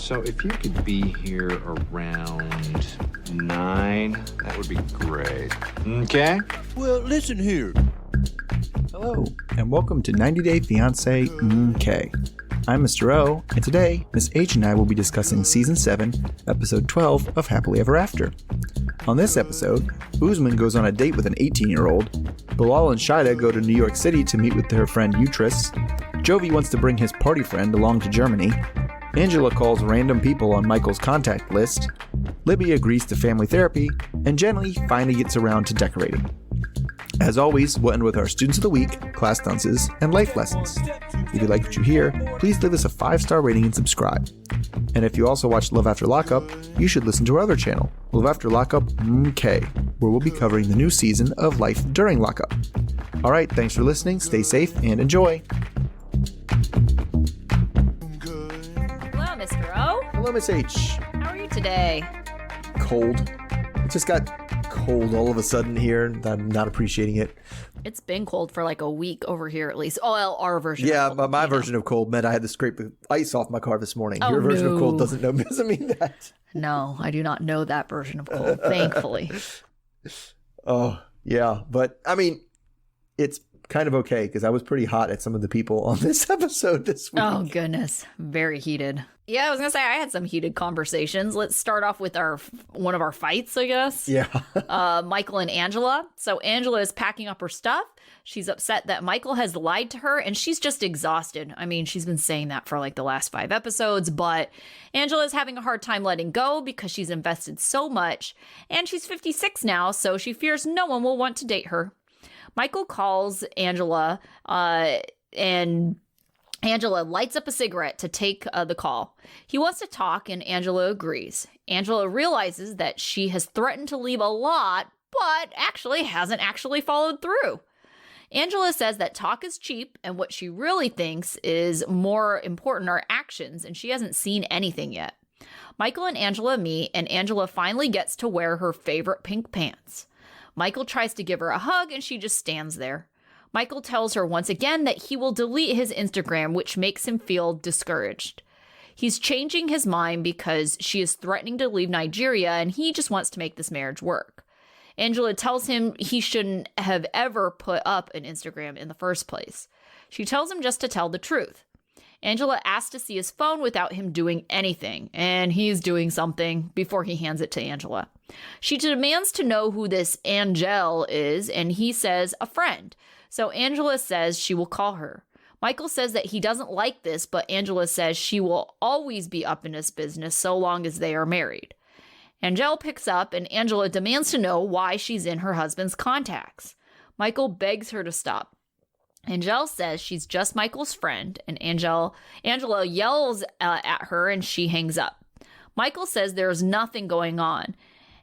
So if you could be here around 9, that would be great. Okay? Well, listen here. Hello, and welcome to 90 Day Fiancé MK. I'm Mr. O, and today, Miss H and I will be discussing Season 7, Episode 12 of Happily Ever After. On this episode, Usman goes on a date with an 18-year-old, Bilal and Shaeda go to New York City to meet with her friend Utris, Jovi wants to bring his party friend along to Germany, Angela calls random people on Michael's contact list, Libby agrees to family therapy, and Jenny finally gets around to decorating. As always, we'll end with our Students of the Week, class dances, and life lessons. If you like what you hear, please leave us a 5-star rating and subscribe. And if you also watch Love After Lockup, you should listen to our other channel, Love After Lockup MK, where we'll be covering the new season of Life During Lockup. Alright, thanks for listening, stay safe, and enjoy! Hello, Mr. O. Hello, Miss H. How are you today? Cold. It just got cold all of a sudden here, and I'm not appreciating it. It's been cold for like a week over here at least. Oh, well, our version. Yeah, of cold, my version of cold meant I had to scrape the ice off my car this morning. Oh, Your version of cold no. doesn't mean that. No, I do not know that version of cold, thankfully. Oh, yeah. But, I mean, it's kind of okay because I was pretty hot at some of the people on this episode this week. Oh, goodness. Very heated. Yeah, I was going to say I had some heated conversations. Let's start off with one of our fights, I guess. Yeah. Michael and Angela. So Angela is packing up her stuff. She's upset that Michael has lied to her, and she's just exhausted. I mean, she's been saying that for like the last 5 episodes, but Angela is having a hard time letting go because she's invested so much, and she's 56 now, so she fears no one will want to date her. Michael calls Angela, and Angela lights up a cigarette to take the call. He wants to talk, and Angela agrees. Angela realizes that she has threatened to leave a lot, but hasn't actually followed through. Angela says that talk is cheap, and what she really thinks is more important are actions, and she hasn't seen anything yet. Michael and Angela meet, and Angela finally gets to wear her favorite pink pants. Michael tries to give her a hug, and she just stands there. Michael tells her once again that he will delete his Instagram, which makes him feel discouraged. He's changing his mind because she is threatening to leave Nigeria, and he just wants to make this marriage work. Angela tells him he shouldn't have ever put up an Instagram in the first place. She tells him just to tell the truth. Angela asks to see his phone without him doing anything, and he's doing something before he hands it to Angela. She demands to know who this Angel is, and he says a friend. So Angela says she will call her. Michael says that he doesn't like this, but Angela says she will always be up in his business so long as they are married. Angel picks up, and Angela demands to know why she's in her husband's contacts. Michael begs her to stop. Angel says she's just Michael's friend, and Angela yells at her, and she hangs up. Michael says there's nothing going on.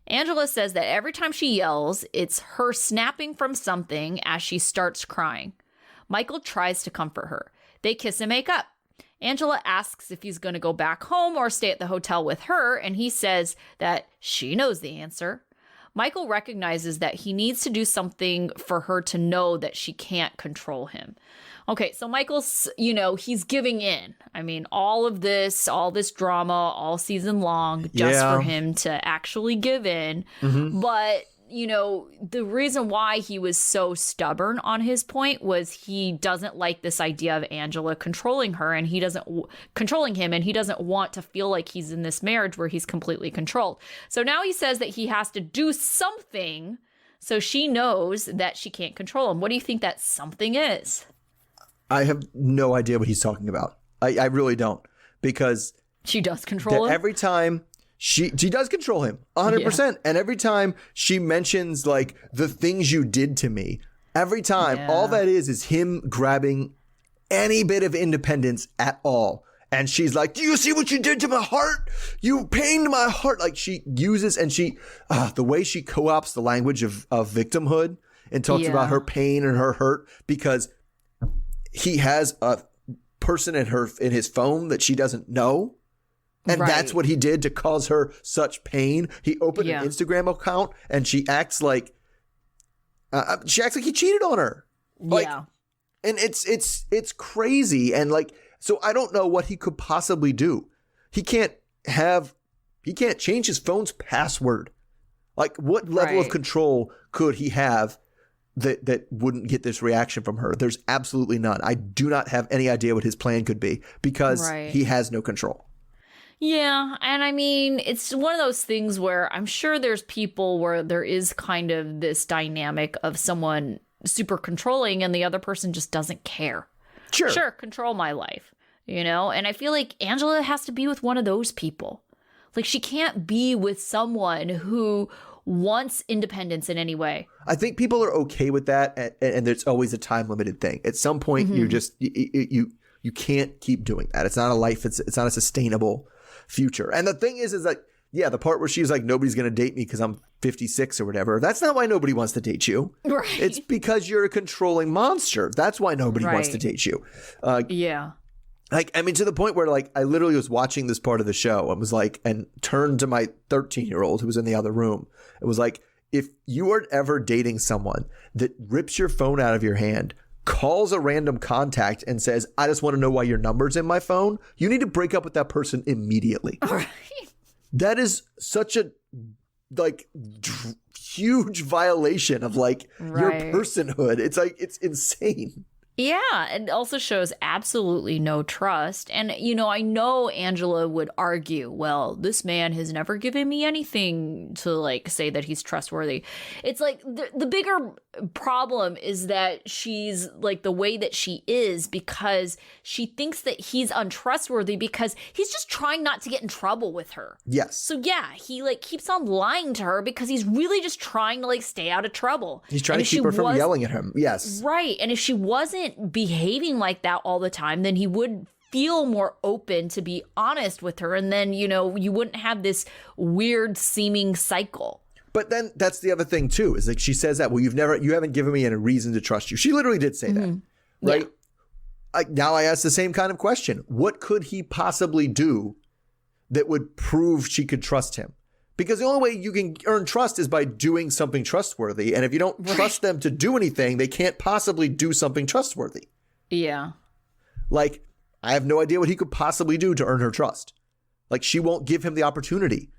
Angela says that every time she yells, it's her snapping from something as she starts crying. Michael tries to comfort her. They kiss and make up. Angela asks if he's going to go back home or stay at the hotel with her, and he says that she knows the answer. Michael recognizes that he needs to do something for her to know that she can't control him. Okay, so Michael's, he's giving in. I mean, all this drama, all season long, just for him to actually give in. Mm-hmm. But, the reason why he was so stubborn on his point was he doesn't like this idea of Angela controlling her, and controlling him, and he doesn't want to feel like he's in this marriage where he's completely controlled. So now he says that he has to do something so she knows that she can't control him. What do you think that something is? I have no idea what he's talking about. I really don't, because she does control him. Every time she does control him 100%. Yeah. And every time she mentions like the things you did to me, every time, all that is him grabbing any bit of independence at all. And she's like, do you see what you did to my heart? You pained my heart. Like she uses, and the way she co-opts the language of victimhood and talks about her pain and her hurt, because he has a person in his phone that she doesn't know. And that's what he did to cause her such pain. He opened an Instagram account, and she acts like he cheated on her. Like, and it's crazy. And like, so I don't know what he could possibly do. He can't change his phone's password. Like, what level of control could he have that wouldn't get this reaction from her? There's absolutely none. I do not have any idea what his plan could be because he has no control. Yeah, and I mean, it's one of those things where I'm sure there's people where there is kind of this dynamic of someone super controlling and the other person just doesn't care. Sure, control my life, you know? And I feel like Angela has to be with one of those people. Like, she can't be with someone who wants independence in any way. I think people are okay with that, and there's always a time-limited thing. At some point, you're just you can't keep doing that. It's not a life. It's not a sustainable future. And the thing is like, yeah, the part where she's like, nobody's going to date me because I'm 56 or whatever. That's not why nobody wants to date you. Right. It's because you're a controlling monster. That's why nobody wants to date you. Yeah. Like, I mean, to the point where, like, I literally was watching this part of the show and was like, and turned to my 13-year-old who was in the other room. It was like, if you are ever dating someone that rips your phone out of your hand, calls a random contact and says, I just want to know why your number's in my phone, you need to break up with that person immediately. All right. That is such a, like, huge violation of, like, your personhood. It's like, it's insane. Yeah, it also shows absolutely no trust. And, you know, I know Angela would argue, well, this man has never given me anything to, like, say that he's trustworthy. It's like the bigger problem is that she's, like, the way that she is because she thinks that he's untrustworthy because he's just trying not to get in trouble with her. Yes. So, yeah, he, like, keeps on lying to her because he's really just trying to, like, stay out of trouble. He's trying to keep her from yelling at him. Yes. Right. And if she wasn't behaving like that all the time, then he would feel more open to be honest with her, and then, you know, you wouldn't have this weird seeming cycle. But then that's the other thing too, is like she says that, well, you haven't given me any reason to trust you. She literally did say that, right? Yeah. Now I ask the same kind of question. What could he possibly do that would prove she could trust him? Because the only way you can earn trust is by doing something trustworthy. And if you don't trust them to do anything, they can't possibly do something trustworthy. Yeah. Like, I have no idea what he could possibly do to earn her trust. Like, she won't give him the opportunity.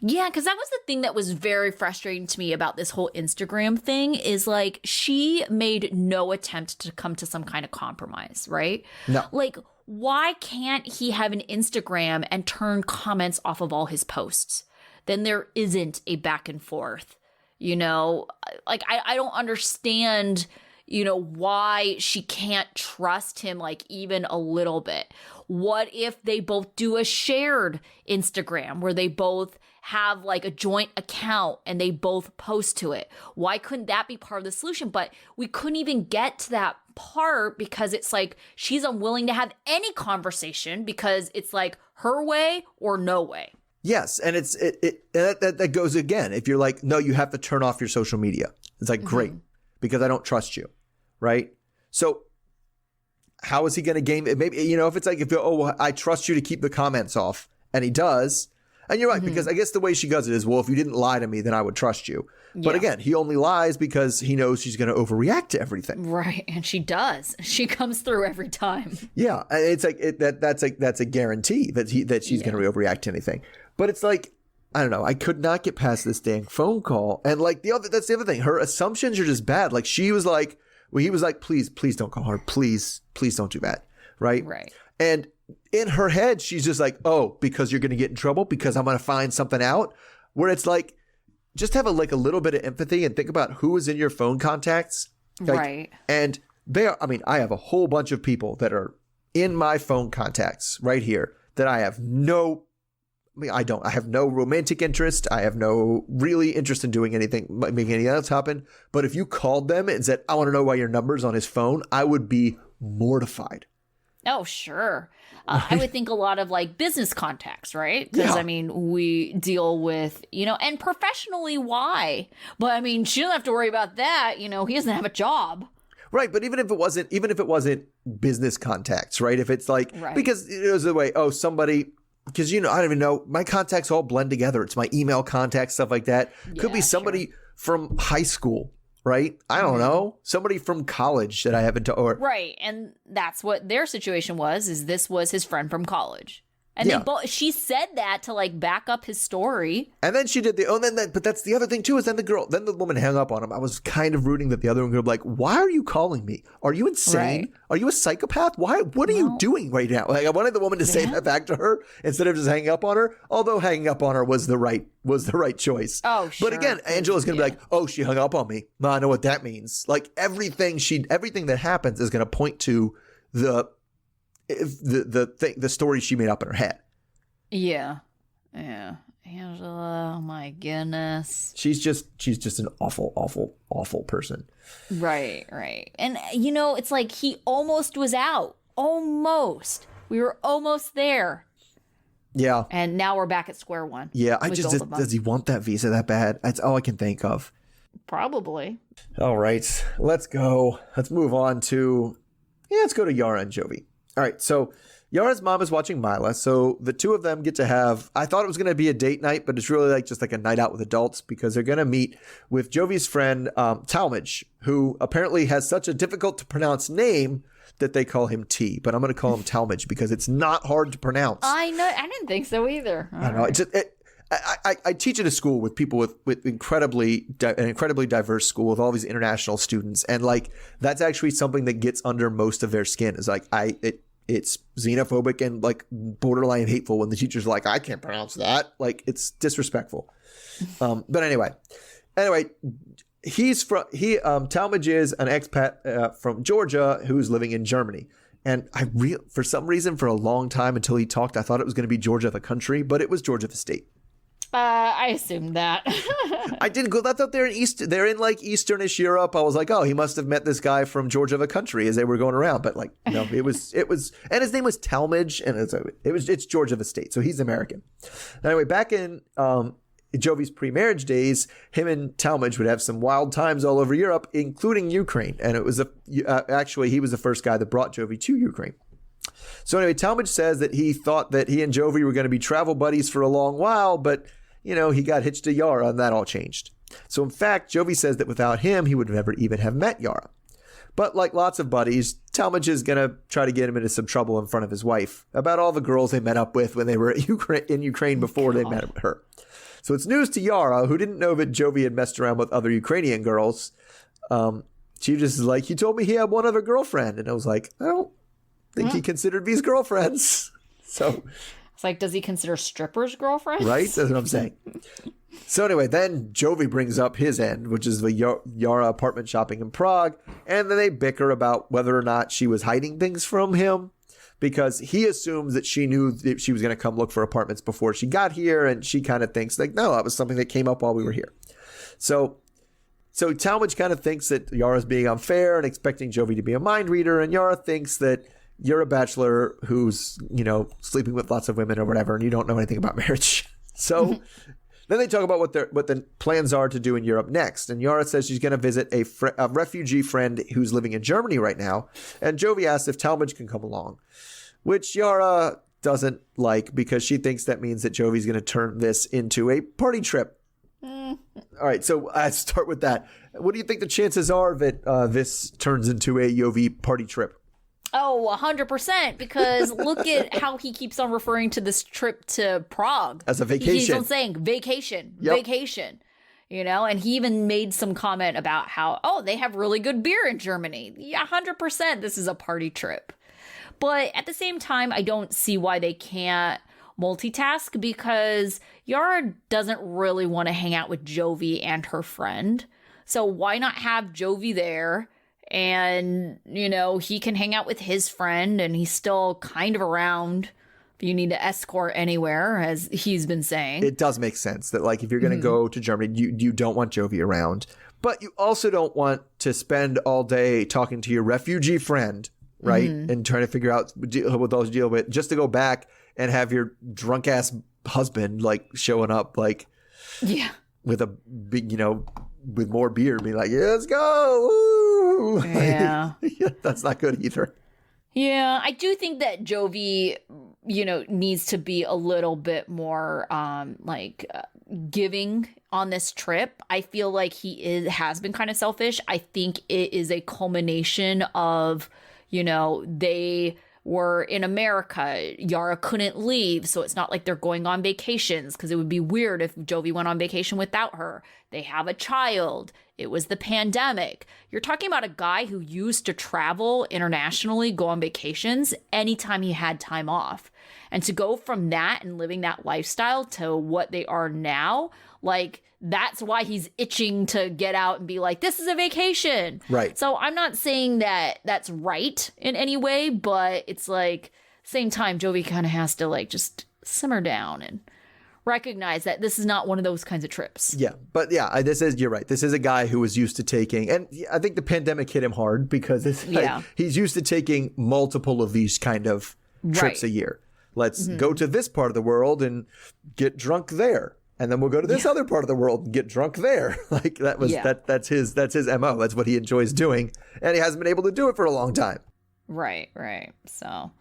Yeah, because that was the thing that was very frustrating to me about this whole Instagram thing is, like, she made no attempt to come to some kind of compromise, right? No. Like, why can't he have an Instagram and turn comments off of all his posts? Then there isn't a back and forth, you know? Like, I don't understand, you know, why she can't trust him, like, even a little bit. What if they both do a shared Instagram where they both have, like, a joint account and they both post to it? Why couldn't that be part of the solution? But we couldn't even get to that part because it's like she's unwilling to have any conversation because it's like her way or no way. Yes, and that goes again. If you're like, no, you have to turn off your social media. It's like, great, because I don't trust you, right? So how is he going to game it? Maybe, you know, if it's like, I trust you to keep the comments off, and he does. And you're right, because I guess the way she does it is, well, if you didn't lie to me, then I would trust you. But again, he only lies because he knows she's going to overreact to everything. Right, and she does. She comes through every time. Yeah, it's like that's a guarantee that she's going to overreact to anything. But it's like, I don't know. I could not get past this dang phone call, and like that's the other thing. Her assumptions are just bad. Like she was like, well, he was like, please don't call her. Please don't do that. Right. Right. And in her head, she's just like, oh, because you're going to get in trouble because I'm going to find something out. Where it's like, just have a little bit of empathy and think about who is in your phone contacts. Like, right. And I have a whole bunch of people that are in my phone contacts right here that I have no romantic interest. I have no really interest in doing anything, making anything else happen. But if you called them and said, I want to know why your number's on his phone, I would be mortified. Oh, sure. I would think a lot of like business contacts, right? Because I mean, we deal with, you know, and professionally, why? But I mean, she doesn't have to worry about that. You know, he doesn't have a job. Right. But even if it wasn't business contacts, right? If it's like, because it was the way, somebody, because, you know, I don't even know, my contacts all blend together. It's my email contacts, stuff like that. Could be somebody from high school. Right? I don't know. Somebody from college that I haven't or right. And that's what their situation was, is this was his friend from college. And they both, she said that to like back up his story. And then she did but that's the other thing too, is then the woman hung up on him. I was kind of rooting that the other one would be like, why are you calling me? Are you insane? Right. Are you a psychopath? What are you doing right now? Like, I wanted the woman to say that back to her instead of just hanging up on her. Although hanging up on her was the right choice. Oh, sure. But again, Angela's going to be like, oh, she hung up on me. Well, I know what that means. Like everything that happens is going to point to the story she made up in her head. Yeah. Angela, oh my goodness. She's just an awful person. Right. And it's like he almost was out. Almost. We were almost there. Yeah. And now we're back at square one. Yeah, does he want that visa that bad? That's all I can think of. Probably. All right, let's go. Let's move on to, let's go to Yara and Jovi. All right, so Yara's mom is watching Mila, so the two of them get to have, I thought it was going to be a date night, but it's really like just like a night out with adults because they're going to meet with Jovi's friend, Talmadge, who apparently has such a difficult to pronounce name that they call him T, but I'm going to call him Talmadge because it's not hard to pronounce. I know. I didn't think so either. I know. I teach at a school with people with an incredibly diverse school with all these international students, and like that's actually something that gets under most of their skin. Is like it's xenophobic and like borderline hateful when the teacher's like, I can't pronounce that. Like it's disrespectful. But anyway, Talmadge is an expat from Georgia who's living in Germany. And for some reason, for a long time until he talked, I thought it was going to be Georgia the country, but it was Georgia the state. I assumed that. I didn't go. I thought they're in like Easternish Europe. I was like, oh, he must have met this guy from Georgia the country as they were going around. But like, no, it was, and his name was Talmadge, and it's Georgia the state, so he's American. Anyway, back in Jovi's pre-marriage days, him and Talmadge would have some wild times all over Europe, including Ukraine. And it was actually he was the first guy that brought Jovi to Ukraine. So anyway, Talmadge says that he thought that he and Jovi were going to be travel buddies for a long while, but he got hitched to Yara and that all changed. So in fact, Jovi says that without him, he would never even have met Yara. But like lots of buddies, Talmadge is going to try to get him into some trouble in front of his wife about all the girls they met up with when they were in Ukraine before they met her. So it's news to Yara, who didn't know that Jovi had messed around with other Ukrainian girls. She just is like, he told me he had one other girlfriend. And I was like, I don't think he considered these girlfriends. So it's like, does he consider strippers girlfriends? Right? That's what I'm saying. So anyway, then Jovi brings up his end, which is the Yara apartment shopping in Prague. And then they bicker about whether or not she was hiding things from him, because he assumes that she knew that she was going to come look for apartments before she got here. And she kind of thinks like, no, that was something that came up while we were here. So Talmadge kind of thinks that Yara's being unfair and expecting Jovi to be a mind reader. And Yara thinks that you're a bachelor who's, sleeping with lots of women or whatever, and you don't know anything about marriage. So then they talk about what the plans are to do in Europe next. And Yara says she's going to visit a refugee friend who's living in Germany right now. And Jovi asks if Talmadge can come along, which Yara doesn't like because she thinks that means that Jovi's going to turn this into a party trip. All right, so I start with that. What do you think the chances are that this turns into a Jovi party trip? Oh, 100%, because look at how he keeps on referring to this trip to Prague. As a vacation. He keeps on saying vacation, vacation, and he even made some comment about how, they have really good beer in Germany. Yeah, 100% this is a party trip. But at the same time, I don't see why they can't multitask, because Yara doesn't really want to hang out with Jovi and her friend. So why not have Jovi there? And, he can hang out with his friend and he's still kind of around if you need to escort anywhere, as he's been saying. It does make sense that, like, if you're going to go to Germany, you don't want Jovi around. But you also don't want to spend all day talking to your refugee friend, right? And trying to figure out what those deal with, just to go back and have your drunk ass husband, like, showing up, like, with a big, with more beer, being like, yeah, let's go. Woo! Yeah. That's not good either. Yeah, I do think that Jovi, needs to be a little bit more giving on this trip. I feel like he has been kind of selfish. I think it is a culmination of, they were in America. Yara couldn't leave, so it's not like they're going on vacations because it would be weird if Jovi went on vacation without her. They have a child. It was the pandemic. You're talking about a guy who used to travel internationally, go on vacations anytime he had time off. And to go from that and living that lifestyle to what they are now, like, that's why he's itching to get out and be like, this is a vacation. Right. So I'm not saying that that's right in any way, but it's like, same time, Jovi kind of has to like just simmer down and recognize that this is not one of those kinds of trips. Yeah. But yeah, you're right. This is a guy who was used to taking, and I think the pandemic hit him hard because he's used to taking multiple of these kind of trips a year. Let's go to this part of the world and get drunk there. And then we'll go to this other part of the world and get drunk there. Like that's his MO. That's what he enjoys doing. And he hasn't been able to do it for a long time. Right. So,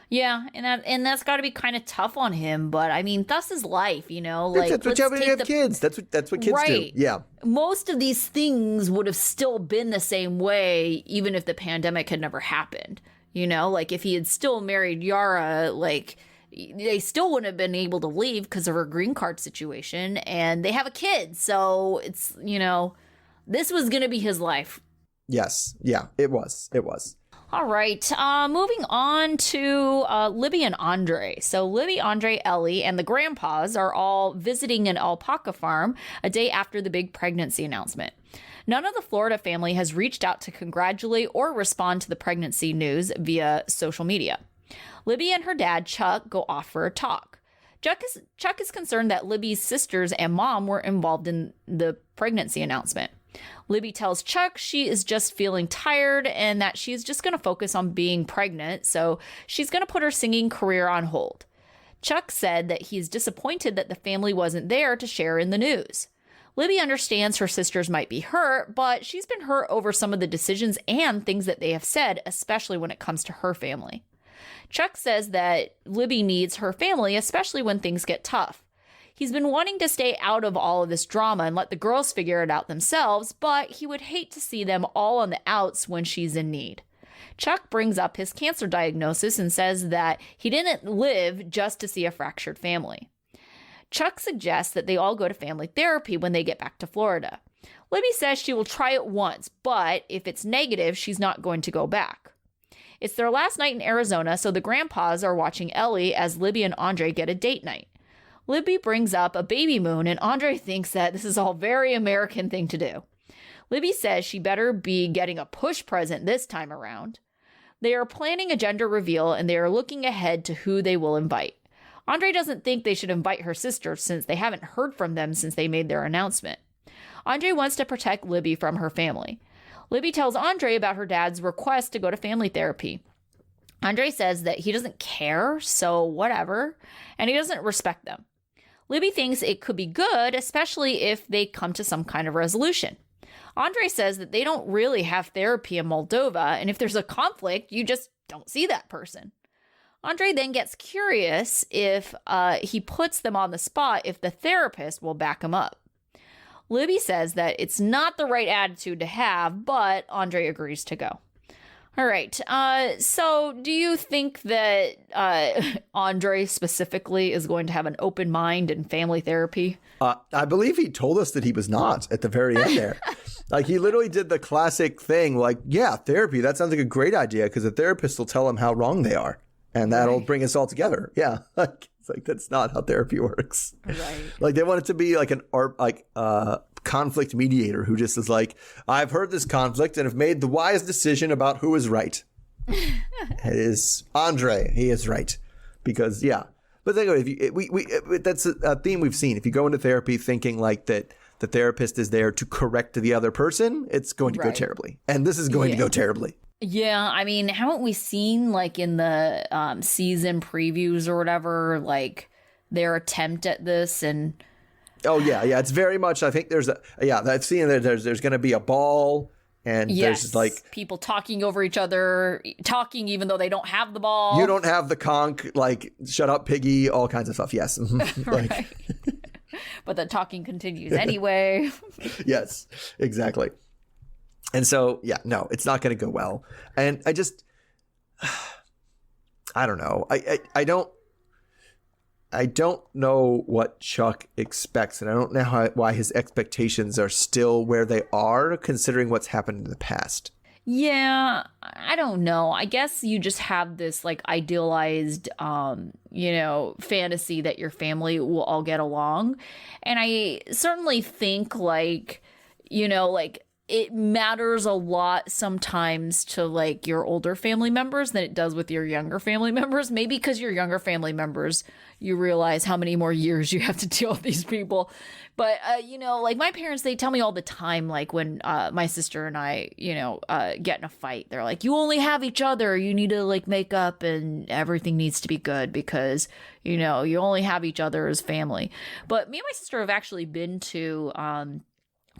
yeah. And that's got to be kind of tough on him. But I mean, thus is life, you know, like that's what you have kids. That's what kids do. Yeah. Most of these things would have still been the same way, even if the pandemic had never happened. You know, like if he had still married Yara, like they still wouldn't have been able to leave because of her green card situation, and they have a kid. So it's, you know, this was going to be his life. Yes. Yeah, it was. All right. Moving on to Libby and Andrei. So Libby, Andrei, Ellie, and the grandpas are all visiting an alpaca farm a day after the big pregnancy announcement. None of the Florida family has reached out to congratulate or respond to the pregnancy news via social media. Libby and her dad, Chuck, go off for a talk. Chuck is concerned that Libby's sisters and mom were involved in the pregnancy announcement. Libby tells Chuck she is just feeling tired and that she is just going to focus on being pregnant, so she's going to put her singing career on hold. Chuck said that he's disappointed that the family wasn't there to share in the news. Libby understands her sisters might be hurt, but she's been hurt over some of the decisions and things that they have said, especially when it comes to her family. Chuck says that Libby needs her family, especially when things get tough. He's been wanting to stay out of all of this drama and let the girls figure it out themselves, but he would hate to see them all on the outs when she's in need. Chuck brings up his cancer diagnosis and says that he didn't live just to see a fractured family. Chuck suggests that they all go to family therapy when they get back to Florida. Libby says she will try it once, but if it's negative, she's not going to go back. It's their last night in Arizona, so the grandpas are watching Ellie as Libby and Andrei get a date night. Libby brings up a baby moon, and Andrei thinks that this is all very American thing to do. Libby says she better be getting a push present this time around. They are planning a gender reveal, and they are looking ahead to who they will invite. Andrei doesn't think they should invite her sisters since they haven't heard from them since they made their announcement. Andrei wants to protect Libby from her family. Libby tells Andrei about her dad's request to go to family therapy. Andrei says that he doesn't care, so whatever, and he doesn't respect them. Libby thinks it could be good, especially if they come to some kind of resolution. Andrei says that they don't really have therapy in Moldova, and if there's a conflict, you just don't see that person. Andrei then gets curious if he puts them on the spot if the therapist will back him up. Libby says that it's not the right attitude to have, but Andrei agrees to go. All right. So do you think that Andrei specifically is going to have an open mind in family therapy? I believe he told us that he was not at the very end there. Like, he literally did the classic thing, like, yeah, therapy, that sounds like a great idea because the therapist will tell them how wrong they are. And that'll bring us all together. Yeah. Like, it's like, that's not how therapy works. Right. Like, they want it to be like an art, like, conflict mediator who just is like, I've heard this conflict and have made the wise decision about who is right. It is Andrei. He is right. Because, yeah. But think of it, that's a theme we've seen. If you go into therapy thinking like that the therapist is there to correct the other person, it's going to go terribly. And this is going to go terribly. Yeah, I mean, haven't we seen, like, in the season previews or whatever, like, their attempt at this? And oh, yeah, it's very much, I think I've seen that there's going to be a ball, and there's, like, people talking over each other, talking even though they don't have the ball. You don't have the conch, like, shut up, piggy, all kinds of stuff, yes. Like, right. But the talking continues anyway. Yes, exactly. And so, yeah, no, it's not going to go well. And I don't know. I don't know what Chuck expects, and I don't know why his expectations are still where they are, considering what's happened in the past. Yeah, I don't know. I guess you just have this like idealized, fantasy that your family will all get along. And I certainly think like, it matters a lot sometimes to like your older family members than it does with your younger family members. Maybe because your younger family members, you realize how many more years you have to deal with these people. But, like my parents, they tell me all the time, like when my sister and I, get in a fight, they're like, you only have each other. You need to like make up and everything needs to be good because, you only have each other as family. But me and my sister have actually been to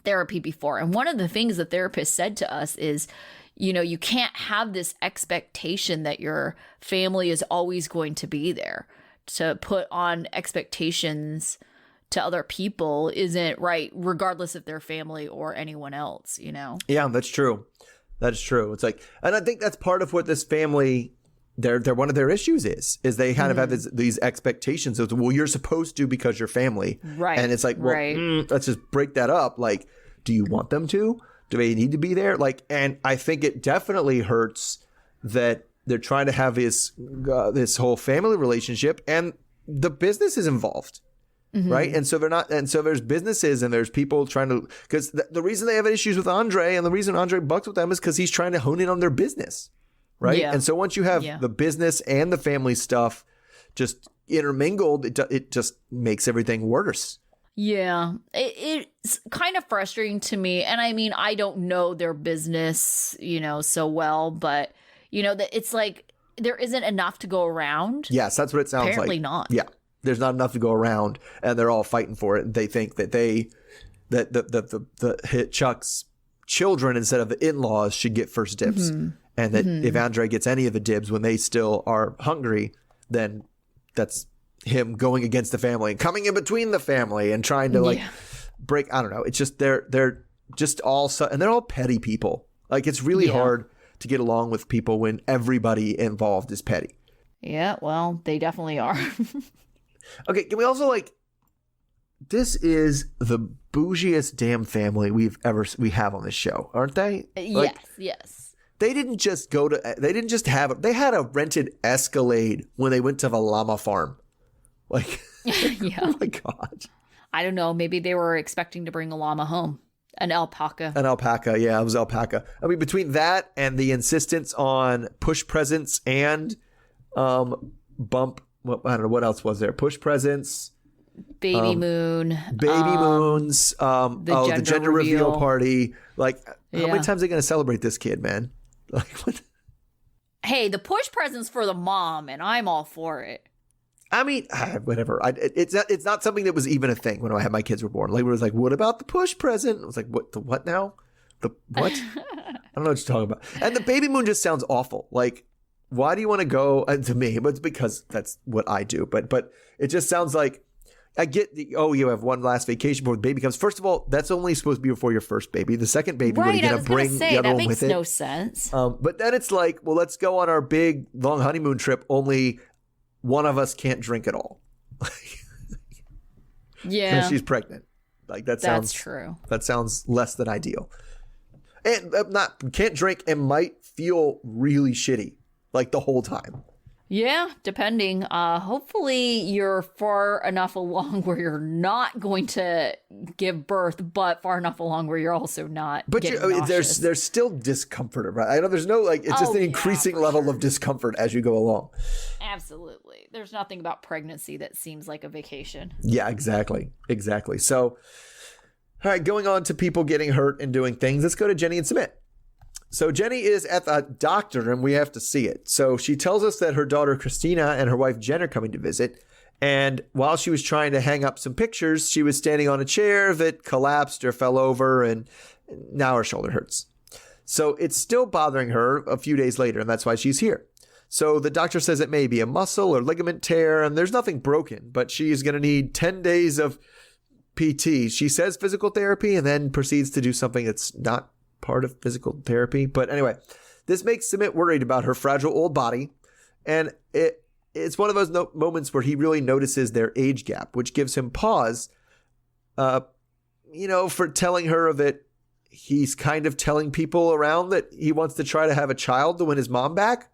therapy before. And one of the things the therapist said to us is, you can't have this expectation that your family is always going to be there. To put on expectations to other people isn't right, regardless if they're family or anyone else, Yeah, that's true. That's true. It's like, and I think that's part of what this family, they're one of their issues is they kind of have these expectations of, well, you're supposed to because you're family. Right. And it's like, well, let's just break that up. Like, do you want them to? Do they need to be there? Like, and I think it definitely hurts that they're trying to have this whole family relationship and the business is involved. Right. And so they're not. And so there's businesses and there's people trying to, because the reason they have issues with Andrei and the reason Andrei bucks with them is because he's trying to hone in on their business. Right. Yeah. And so once you have the business and the family stuff just intermingled, it just makes everything worse. Yeah, it's kind of frustrating to me. And I mean, I don't know their business, so well, but, that it's like there isn't enough to go around. Yes, that's what it sounds like. Apparently not. Yeah, there's not enough to go around and they're all fighting for it. And they think that the Chuck's children instead of the in-laws should get first dibs. And that if Andrei gets any of the dibs when they still are hungry, then that's him going against the family and coming in between the family and trying to break. I don't know. It's just they're just all and they're all petty people. Like it's really hard to get along with people when everybody involved is petty. Yeah, well, they definitely are. Okay, can we also this is the bougiest damn family we have on this show, aren't they? Yes. They didn't just they had a rented Escalade when they went to the llama farm. Like, oh my God. I don't know. Maybe they were expecting to bring a llama home. An alpaca. Yeah, it was alpaca. I mean, between that and the insistence on push presents and bump, I don't know, what else was there? Push presents. Baby moons. The gender reveal party. Like, how many times are they going to celebrate this kid, man? Like, what? Hey, the push presents for the mom, and I'm all for it. I mean, whatever. It's not something that was even a thing when I had my kids were born. Like, it was like, what about the push present? I was like, what? The what now? The what? I don't know what you're talking about. And the baby moon just sounds awful. Like, why do you want to go? To me, but it's because that's what I do. But it just sounds like, I get you have one last vacation before the baby comes. First of all, that's only supposed to be before your first baby. The second baby, what are you going to bring the other one with it? That makes no sense. But then it's like, well, let's go on our big long honeymoon trip. Only one of us can't drink at all. Yeah, she's pregnant. Like that's true. That sounds less than ideal. And can't drink and might feel really shitty like the whole time. Yeah, depending. Hopefully you're far enough along where you're not going to give birth, but far enough along where you're also not. But there's still discomfort, right? I know there's no it's just an increasing level of discomfort as you go along. Absolutely. There's nothing about pregnancy that seems like a vacation. Yeah, exactly. So, all right, going on to people getting hurt and doing things. Let's go to Jenny and Sumit. So Jenny is at the doctor and we have to see it. So she tells us that her daughter Christina and her wife Jen are coming to visit. And while she was trying to hang up some pictures, she was standing on a chair that collapsed or fell over and now her shoulder hurts. So it's still bothering her a few days later and that's why she's here. So the doctor says it may be a muscle or ligament tear and there's nothing broken, but she's going to need 10 days of PT. She says physical therapy and then proceeds to do something that's not part of physical therapy. But anyway, this makes Sumit worried about her fragile old body And it's one of those moments where he really notices their age gap, which gives him pause, for telling her that he's kind of telling people around that he wants to try to have a child to win his mom back.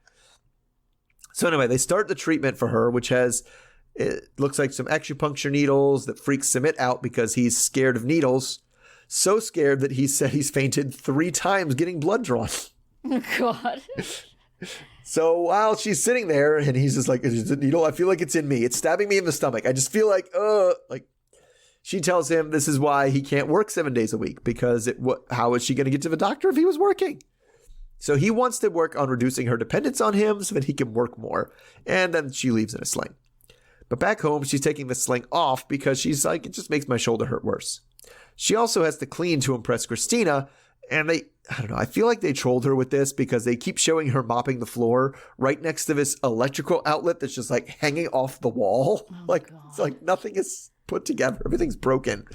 So anyway, they start the treatment for her, which it looks like some acupuncture needles that freaks Sumit out because he's scared of needles. So scared that he said he's fainted 3 times getting blood drawn. Oh, God. So while she's sitting there and he's just like, is it a needle? I feel like it's in me. It's stabbing me in the stomach. I just feel like, she tells him this is why he can't work 7 days a week because how is she going to get to the doctor if he was working? So he wants to work on reducing her dependence on him so that he can work more. And then she leaves in a sling. But back home, she's taking the sling off because she's like, it just makes my shoulder hurt worse. She also has to clean to impress Christina. And I don't know, I feel like they trolled her with this because they keep showing her mopping the floor right next to this electrical outlet that's just like hanging off the wall. Oh, it's like nothing is put together. Everything's broken.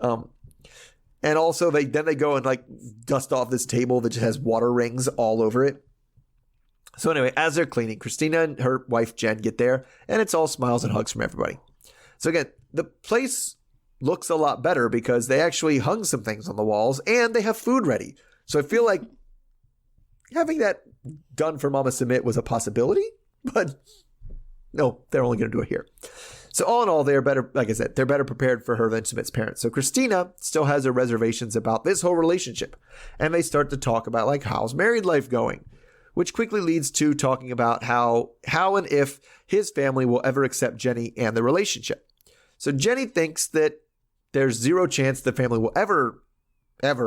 And also they go and like dust off this table that just has water rings all over it. So anyway, as they're cleaning, Christina and her wife Jen get there and it's all smiles and hugs from everybody. So again, the place looks a lot better because they actually hung some things on the walls and they have food ready. So I feel like having that done for Mama Sumit was a possibility, but no, they're only going to do it here. So all in all, they're better, like I said, they're better prepared for her than Sumit's parents. So Christina still has her reservations about this whole relationship. And they start to talk about like, how's married life going? Which quickly leads to talking about how and if his family will ever accept Jenny and the relationship. So Jenny thinks that there's zero chance the family will ever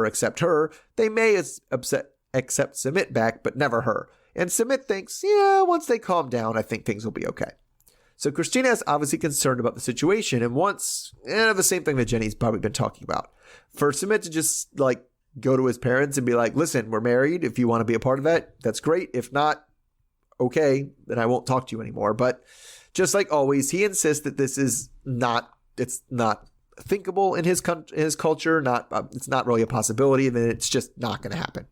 accept her. They may accept Sumit back, but never her. And Sumit thinks, yeah, once they calm down, I think things will be okay. So Christina is obviously concerned about the situation and wants the same thing that Jenny's probably been talking about. For Sumit to just like go to his parents and be like, listen, we're married. If you want to be a part of that, that's great. If not, okay, then I won't talk to you anymore. But just like always, he insists that it's not thinkable in his culture. It's not really a possibility. And then it's just not going to happen.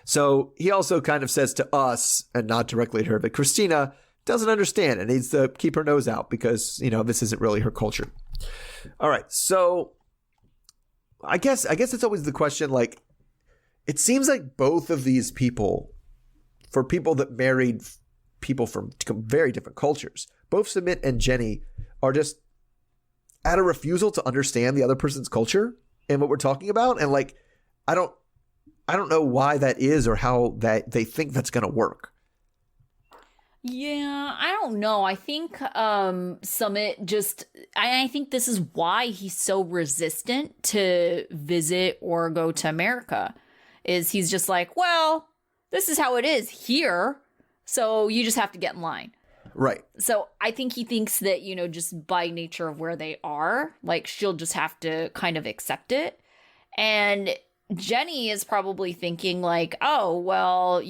So he also kind of says to us, and not directly to her, but Christina doesn't understand and needs to keep her nose out because, this isn't really her culture. All right. So I guess it's always the question, like, it seems like both of these people, for people that married people from very different cultures, both Sumit and Jenny are just at a refusal to understand the other person's culture and what we're talking about. And like, I don't know why that is or how that they think that's going to work. Yeah, I don't know. I think Sumit I think this is why he's so resistant to visit or go to America, is he's just like, well, this is how it is here, so you just have to get in line. Right. So I think he thinks that, just by nature of where they are, like, she'll just have to kind of accept it. And Jenny is probably thinking like, oh, well,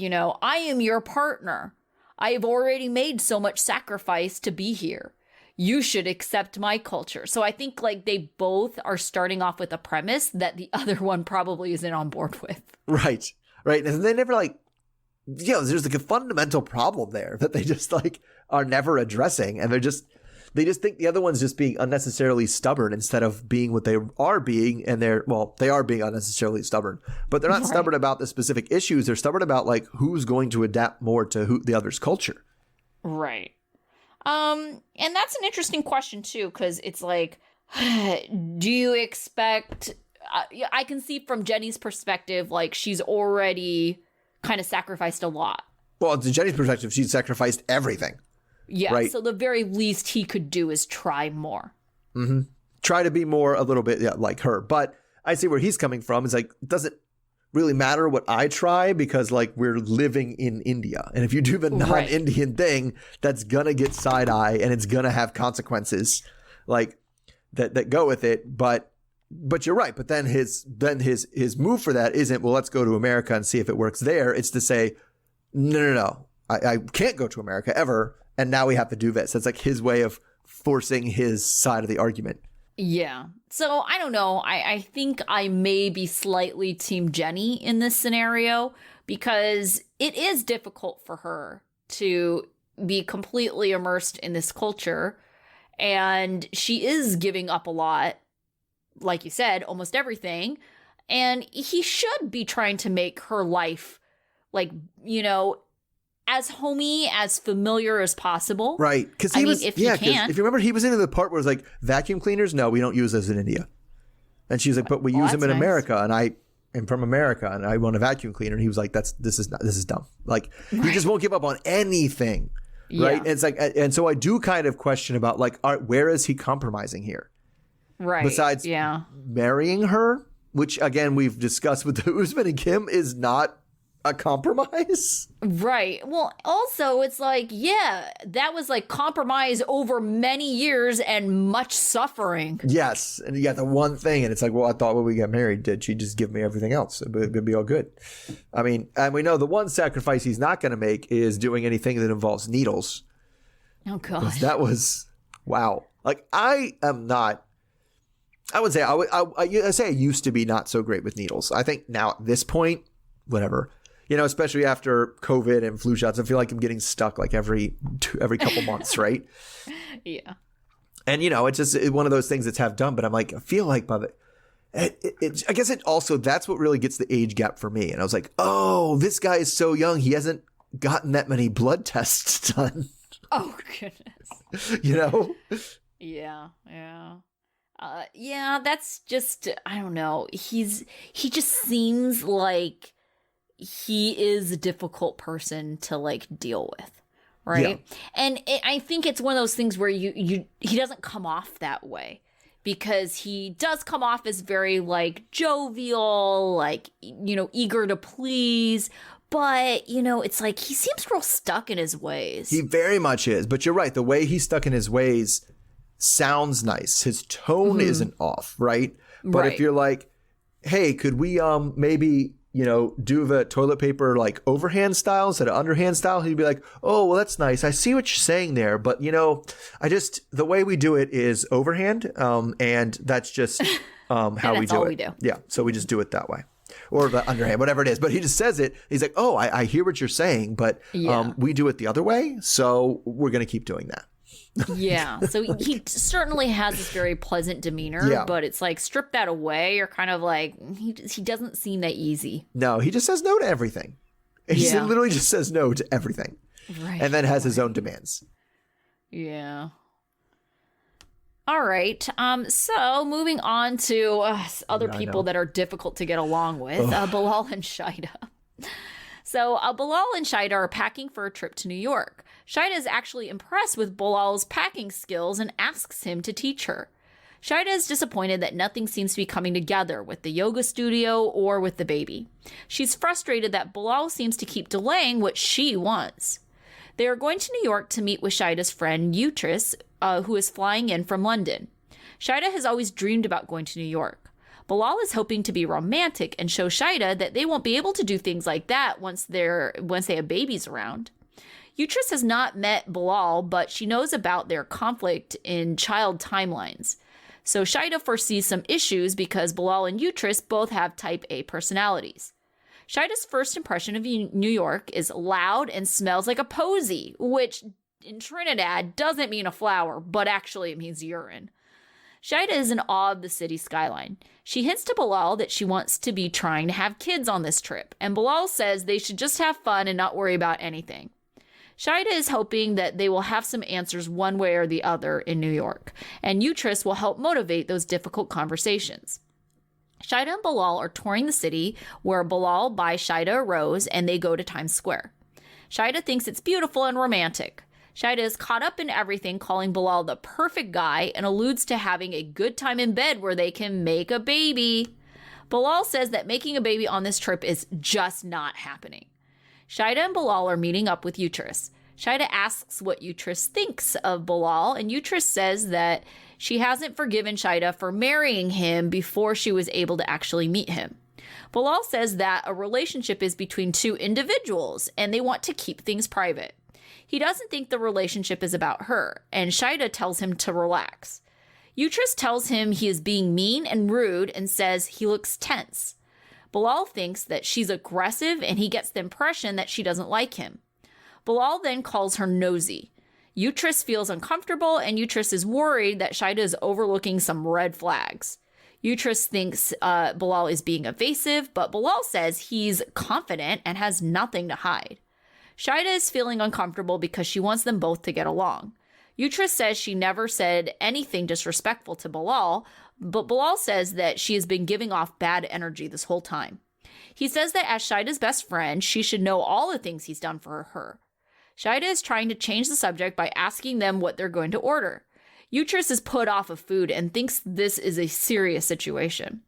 I am your partner. I have already made so much sacrifice to be here. You should accept my culture. So I think like they both are starting off with a premise that the other one probably isn't on board with. Right. And they never like, there's like a fundamental problem there that they just like are never addressing. And they just think the other one's just being unnecessarily stubborn instead of being what they are being. And they are being unnecessarily stubborn, but they're not stubborn about the specific issues. They're stubborn about like who's going to adapt more to the other's culture. Right. And that's an interesting question too, because it's like, do you expect, I can see from Jenny's perspective, like she's already kind of sacrificed a lot. Well, to Jenny's perspective, she's sacrificed everything. Yeah, right? So the very least he could do is try more. Mm-hmm. Try to be more a little bit like her. But I see where he's coming from. It's like, it doesn't really matter what I try because like we're living in India. And if you do the non-Indian thing, that's going to get side eye and it's going to have consequences like that go with it. But you're right. But then his move for that isn't, well, let's go to America and see if it works there. It's to say, no. I can't go to America ever. And now we have to do this. It's like his way of forcing his side of the argument. Yeah. So I don't know. I think I may be slightly team Jenny in this scenario because it is difficult for her to be completely immersed in this culture. And she is giving up a lot, like you said, almost everything. And he should be trying to make her life, like, you know, as homey, as familiar as possible. Right. Because if you remember, he was into the part where it was like, vacuum cleaners, no, we don't use those in India. And she was like, but we use them in America. And I am from America and I want a vacuum cleaner. And he was like, this is dumb. Like, he just won't give up on anything. Right. And it's like, and so I do kind of question about like, where is he compromising here? Right. Besides marrying her, which again, we've discussed with the Usman and Kim, is not a compromise. Right. Well, also it's like, yeah, that was like compromise over many years and much suffering. Yes. And you got the one thing and it's like, well, I thought when we got married, did she just give me everything else? It'd be all good. I mean, and we know the one sacrifice he's not going to make is doing anything that involves needles. Oh God. That was, wow. Like I would say I say I used to be not so great with needles. I think now at this point, whatever. You know, especially after COVID and flu shots, I feel like I'm getting stuck like every couple months, right? Yeah. And, you know, it's one of those things that's half done. But I'm like, I feel like by I guess it also, that's what really gets the age gap for me. And I was like, oh, this guy is so young. He hasn't gotten that many blood tests done. Oh, goodness. You know? Yeah. Yeah, that's just, I don't know. He just seems like he is a difficult person to like deal with, right? Yeah. And I think it's one of those things where he doesn't come off that way because he does come off as very like jovial, like, you know, eager to please. But, you know, it's like he seems real stuck in his ways. He very much is. But you're right. The way he's stuck in his ways sounds nice. His tone isn't off, right? But if you're like, hey, could we maybe, you know, do the toilet paper like overhand style instead of underhand style? He'd be like, oh, well, that's nice. I see what you're saying there. But, you know, the way we do it is overhand. And that's just how we do it. Yeah. So we just do it that way. Or the underhand, whatever it is. But he just says it. He's like, oh, I hear what you're saying, but we do it the other way. So we're going to keep doing that. Yeah. So he certainly has this very pleasant demeanor, but it's like strip that away. You're kind of like, he doesn't seem that easy. No, he just says no to everything. He literally just says no to everything. Right. And then has his own demands. Yeah. All right. So moving on to other people that are difficult to get along with, Bilal and Shaeda. So Bilal and Shaeda are packing for a trip to New York. Shaeda is actually impressed with Bilal's packing skills and asks him to teach her. Shaeda is disappointed that nothing seems to be coming together with the yoga studio or with the baby. She's frustrated that Bilal seems to keep delaying what she wants. They are going to New York to meet with Shaeda's friend Utris, who is flying in from London. Shaeda has always dreamed about going to New York. Bilal is hoping to be romantic and show Shaeda that they won't be able to do things like that once they have babies around. Utris has not met Bilal, but she knows about their conflict in child timelines. So Shaeda foresees some issues because Bilal and Utris both have type A personalities. Shaeda's first impression of New York is loud and smells like a posy, which in Trinidad doesn't mean a flower, but actually it means urine. Shaeda is in awe of the city skyline. She hints to Bilal that she wants to be trying to have kids on this trip, and Bilal says they should just have fun and not worry about anything. Shaeda is hoping that they will have some answers one way or the other in New York, and Utris will help motivate those difficult conversations. Shaeda and Bilal are touring the city, where Bilal buys Shaeda a rose and they go to Times Square. Shaeda thinks it's beautiful and romantic. Shaeda is caught up in everything, calling Bilal the perfect guy and alludes to having a good time in bed where they can make a baby. Bilal says that making a baby on this trip is just not happening. Shaeda and Bilal are meeting up with Utris. Shaeda asks what Utris thinks of Bilal, and Utris says that she hasn't forgiven Shaeda for marrying him before she was able to actually meet him. Bilal says that a relationship is between two individuals, and they want to keep things private. He doesn't think the relationship is about her, and Shaeda tells him to relax. Utris tells him he is being mean and rude and says he looks tense. Bilal thinks that she's aggressive, and he gets the impression that she doesn't like him. Bilal then calls her nosy. Utris feels uncomfortable, and Utris is worried that Shaeda is overlooking some red flags. Utris thinks Bilal is being evasive, but Bilal says he's confident and has nothing to hide. Shaeda is feeling uncomfortable because she wants them both to get along. Utris says she never said anything disrespectful to Bilal, but Bilal says that she has been giving off bad energy this whole time. He says that as Shaeda's best friend, she should know all the things he's done for her. Shaeda is trying to change the subject by asking them what they're going to order. Utris is put off of food and thinks this is a serious situation.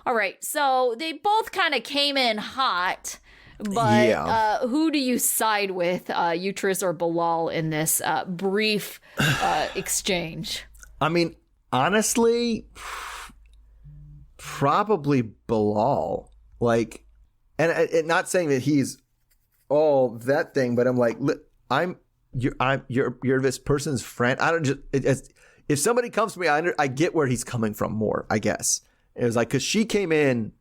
All right, so they both kind of came in hot, but who do you side with, Utris or Bilal, in this brief exchange? I mean, honestly, probably Bilal. Like, and not saying that he's all that thing, but I'm like, you're this person's friend. I don't just if somebody comes to me, I get where he's coming from more, I guess. It was like, because she came in